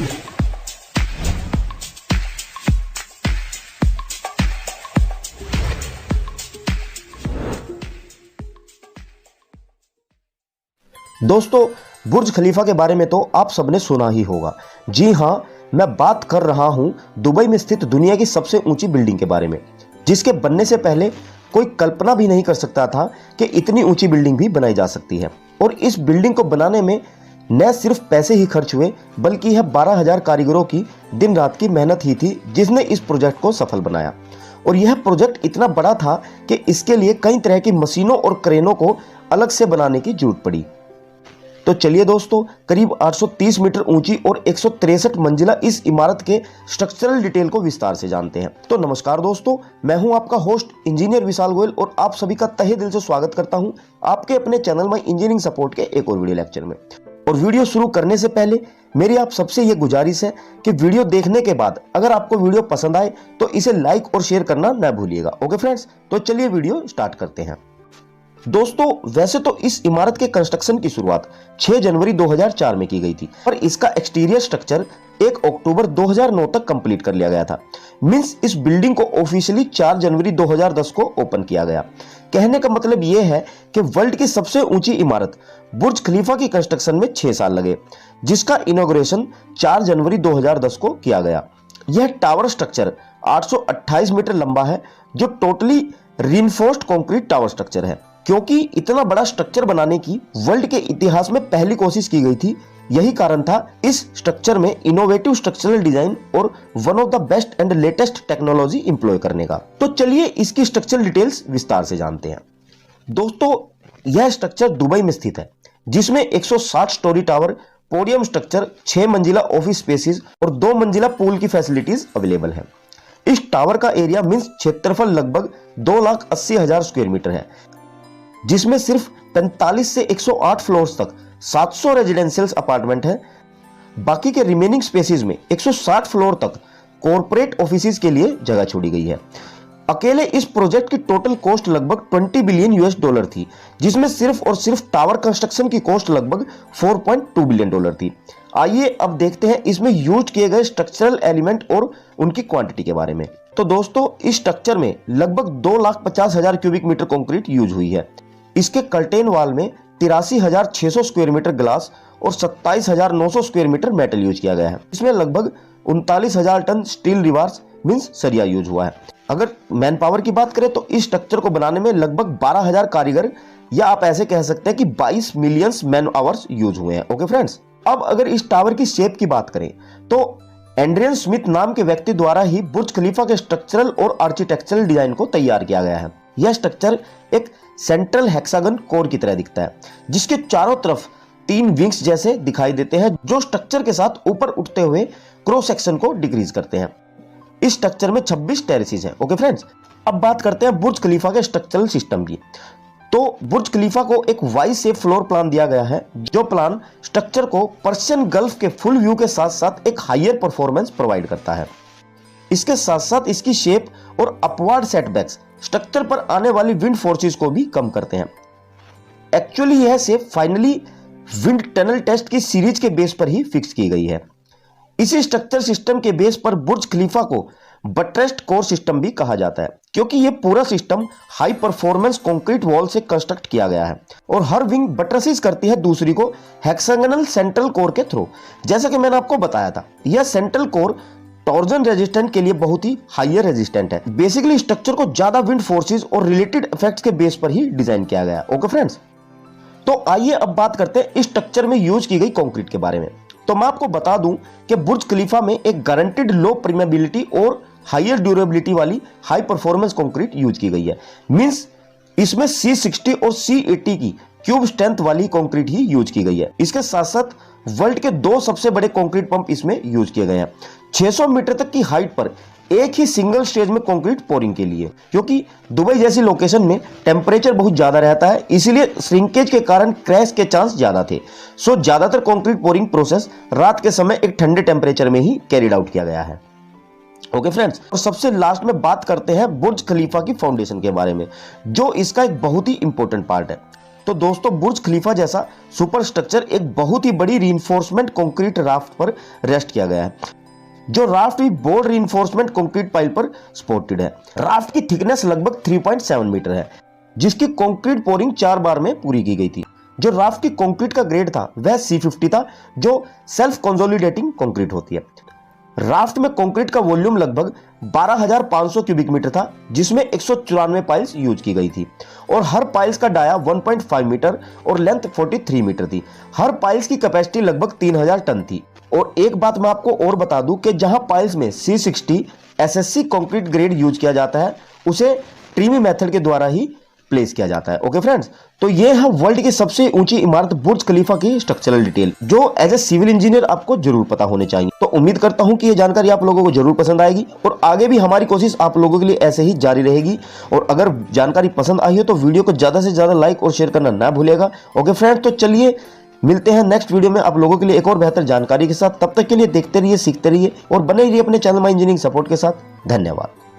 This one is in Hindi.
दोस्तों, बुर्ज खलीफा के बारे में तो आप सबने सुना ही होगा। जी हां, मैं बात कर रहा हूं दुबई में स्थित दुनिया की सबसे ऊंची बिल्डिंग के बारे में, जिसके बनने से पहले कोई कल्पना भी नहीं कर सकता था कि इतनी ऊंची बिल्डिंग भी बनाई जा सकती है। और इस बिल्डिंग को बनाने में न सिर्फ पैसे ही खर्च हुए, बल्कि यह 12,000 कारीगरों की दिन रात की मेहनत ही थी जिसने इस प्रोजेक्ट को सफल बनाया। और यह प्रोजेक्ट इतना बड़ा था कि इसके लिए कई तरह की मशीनों और क्रेनों को अलग से बनाने की जरूरत पड़ी। तो चलिए दोस्तों, करीब 830 मीटर ऊंची और 163 मंजिला इस इमारत के स्ट्रक्चरल डिटेल को विस्तार से जानते हैं। तो नमस्कार दोस्तों, मैं हूं आपका होस्ट इंजीनियर विशाल गोयल और आप सभी का तहे दिल से स्वागत करता हूं आपके अपने चैनल में इंजीनियरिंग सपोर्ट के एक और वीडियो लेक्चर में। और वीडियो शुरू करने से पहले मेरी आप सबसे यह गुजारिश है कि वीडियो देखने के बाद अगर आपको वीडियो पसंद आए तो इसे लाइक और शेयर करना न भूलिएगा। ओके फ्रेंड्स, तो चलिए वीडियो स्टार्ट करते हैं। दोस्तों, वैसे तो इस इमारत के कंस्ट्रक्शन की शुरुआत 6 जनवरी 2004 में की गई थी और इसका एक्सटीरियर स्ट्रक्चर 1 अक्टूबर 2009 तक कंप्लीट कर लिया गया था। मींस इस बिल्डिंग को ऑफिशियली 4 जनवरी 2010 को ओपन किया गया। कहने का मतलब यह है कि वर्ल्ड की सबसे ऊंची इमारत बुर्ज खलीफा की कंस्ट्रक्शन में 6 साल लगे, जिसका इनॉग्रेशन 4 जनवरी 2010 को किया गया। यह टावर स्ट्रक्चर 828 मीटर लंबा है, जो totally reinforced concrete tower structure है। क्योंकि इतना बड़ा स्ट्रक्चर बनाने की वर्ल्ड के इतिहास में पहली कोशिश की गई थी, यही कारण था इस स्ट्रक्चर में इनोवेटिव स्ट्रक्चरल डिजाइन और one of the best and latest technology employ करने का। तो चलिए इसकी स्ट्रक्चरल डिटेल्स विस्तार से जानते हैं। दोस्तों, यह स्ट्रक्चर दुबई में स्थित है, जिसमें 160 स्टोरी टावर, पोडियम स्ट्रक्चर, 6 मंजिला ऑफिस स्पेसिस और 2 मंजिला पूल की फैसिलिटीज अवेलेबल है। इस टावर का एरिया मींस क्षेत्रफल लगभग 2,80,000 स्क्वायर मीटर है, जिसमें सिर्फ 45 से 108 फ्लोर्स तक 700 रेजिडेंशियल अपार्टमेंट है। बाकी के रिमेनिंग स्पेसिस में 160 फ्लोर तक कॉर्पोरेट ऑफिसेज के लिए जगह छोड़ी गई है। अकेले इस प्रोजेक्ट की टोटल कॉस्ट लगभग $20 बिलियन थी, जिसमें सिर्फ और सिर्फ टावर कंस्ट्रक्शन की कॉस्ट लगभग $4.2 बिलियन थी। आइए अब देखते हैं इसमें यूज किए गए स्ट्रक्चरल एलिमेंट और उनकी क्वांटिटी के बारे में। तो दोस्तों, इस स्ट्रक्चर में लगभग 2,50,000 क्यूबिक मीटर कंक्रीट यूज हुई है। इसके कर्टेन वॉल में 83,600 स्क्वायर मीटर ग्लास और 27,900 स्क्वायर मीटर मेटल यूज किया गया है। इसमें लगभग 39,000 टन स्टील रिबार्स मींस सरिया यूज हुआ है। अगर मैन पावर की बात करें तो इस स्ट्रक्चर को बनाने में लगभग 12,000 कारीगर, या आप ऐसे कह सकते हैं कि 22 मिलियन मैन आवर्स यूज हुए हैं। ओके फ्रेंड्स, अब अगर इस टावर की शेप की बात करें तो एंड्रियन स्मिथ नाम के व्यक्ति द्वारा ही बुर्ज खलीफा के स्ट्रक्चरल और आर्किटेक्चरल डिजाइन को तैयार किया गया है। यह स्ट्रक्चर एक सेंट्रल हेक्सागन कोर की तरह दिखता है, जिसके चारों तरफ 3 विंग्स जैसे दिखाई देते हैं, जो स्ट्रक्चर के साथ ऊपर उठते हुए क्रॉस सेक्शन को डिक्रीज करते हैं। इस स्ट्रक्चर में 26 टेरेसेस हैं। ओके फ्रेंड्स, अब बात करते हैं बुर्ज खलीफा के स्ट्रक्चरल सिस्टम की। तो बुर्ज खलीफा को एक वाई शेप फ्लोर प्लान दिया गया है, जो प्लान स्ट्रक्चर को पर्शियन गल्फ के फुल व्यू के साथ साथ एक हायर परफॉर्मेंस प्रोवाइड करता है। इसके साथ साथ इसकी शेप और अपवर्ड सेटबैक्स स्ट्रक्चर पर आने वाली विंड फोर्सेस को भी कम करते हैं। एक्चुअली यह shape finally wind tunnel test की सीरीज के बेस पर ही फिक्स की गई है। इसी स्ट्रक्चर सिस्टम के बेस पर बुर्ज खलीफा को बट्रेस्ड कोर सिस्टम भी कहा जाता है, क्योंकि यह पूरा system high performance concrete wall से कंस्ट्रक्ट किया गया है और हर विंग बट्रेसिस करती है दूसरी को हेक्सागोनल सेंट्रल कोर के थ्रू। जैसा कि मैंने आपको बताया था, यह सेंट्रल कोर टॉर्जन रेजिस्टेंट के लिए बहुत ही हायर रेजिस्टेंट है। बेसिकली स्ट्रक्चर को ज्यादा विंड फोर्सेस और रिलेटेड इफेक्ट्स के बेस पर ही डिजाइन किया गया। ओके फ्रेंड्स, तो आइए अब बात करते हैं इस स्ट्रक्चर में यूज की गई कंक्रीट के बारे में। तो मैं आपको बता दूं कि बुर्ज खलीफा में एक गारंटेड लो परमेबिलिटी और हायर ड्यूरेबिलिटी वाली हाई परफॉर्मेंस कंक्रीट यूज की गई है। मींस इसमें C60 और C80 की क्यूब स्ट्रेंथ वाली कंक्रीट ही यूज की गई है। इसके साथ साथ वर्ल्ड के 2 सबसे बड़े कंक्रीट पंप इसमें यूज किए गए हैं 600 मीटर तक की हाइट पर एक ही सिंगल स्टेज में कंक्रीट पोरिंग के लिए, क्योंकि दुबई जैसी लोकेशन में टेम्परेचर बहुत ज्यादा रहता है, इसीलिए श्रिंकेज के कारण क्रैश के चांस ज्यादा थे। सो ज्यादातर कंक्रीट पोरिंग प्रोसेस रात के समय एक ठंडे टेम्परेचर में ही कैरिड आउट किया गया है। ओके फ्रेंड्स, और सबसे लास्ट में बात करते हैं बुर्ज खलीफा की फाउंडेशन के बारे में, जो इसका एक बहुत ही इंपॉर्टेंट पार्ट है। तो दोस्तों बुर्ज खलीफा जैसा सुपर स्ट्रक्चर एक बहुत ही बड़ी रीइंफोर्समेंट कंक्रीट राफ्ट पर रेस्ट किया गया है, जो राफ्ट भी बोर्ड रीइंफोर्समेंट कंक्रीट पाइल पर सपोर्टेड है। राफ्ट की थिकनेस लगभग 3.7 मीटर है, जिसकी कंक्रीट पोरिंग 4 बार में पूरी की गई थी। जो राफ्ट की कंक्रीट का ग्रेड था वह C50 था, जो सेल्फ कंसोलिडेटिंग कंक्रीट होती है। राफ्ट में कंक्रीट का वॉल्यूम लगभग 12,500 क्यूबिक मीटर था, जिसमें 194 पाइल्स यूज की गई थी और हर पाइल्स का डाया 1.5 मीटर और लेंथ 43 मीटर थी। हर पाइल्स की कैपेसिटी लगभग 3000 टन थी। और एक बात मैं आपको और बता दूं कि जहां पाइल्स में C60 SSC concrete grade use किया जाता है, उसे ट्रीमी मेथड के द्वारा ही प्लेस किया जाता है। ओके फ्रेंड्स, तो ये है वर्ल्ड की सबसे ऊंची इमारत बुर्ज खलीफा की स्ट्रक्चरल डिटेल, जो एज ए सिविल इंजीनियर आपको जरूर पता होने चाहिए। तो उम्मीद करता हूं कि ये जानकारी आप लोगों को जरूर पसंद आएगी और आगे भी हमारी कोशिश आप लोगों के लिए ऐसे ही जारी रहेगी। और अगर जानकारी पसंद आई हो तो वीडियो को ज्यादा से ज्यादा लाइक और शेयर करना ना भूलिएगा। ओके फ्रेंड्स, तो चलिए मिलते हैं नेक्स्ट वीडियो में आप लोगों के लिए एक और बेहतर जानकारी के साथ। तब तक के लिए देखते रहिए, सीखते रहिए और बने रहिए अपने चैनल माई इंजीनियरिंग सपोर्ट के साथ। धन्यवाद।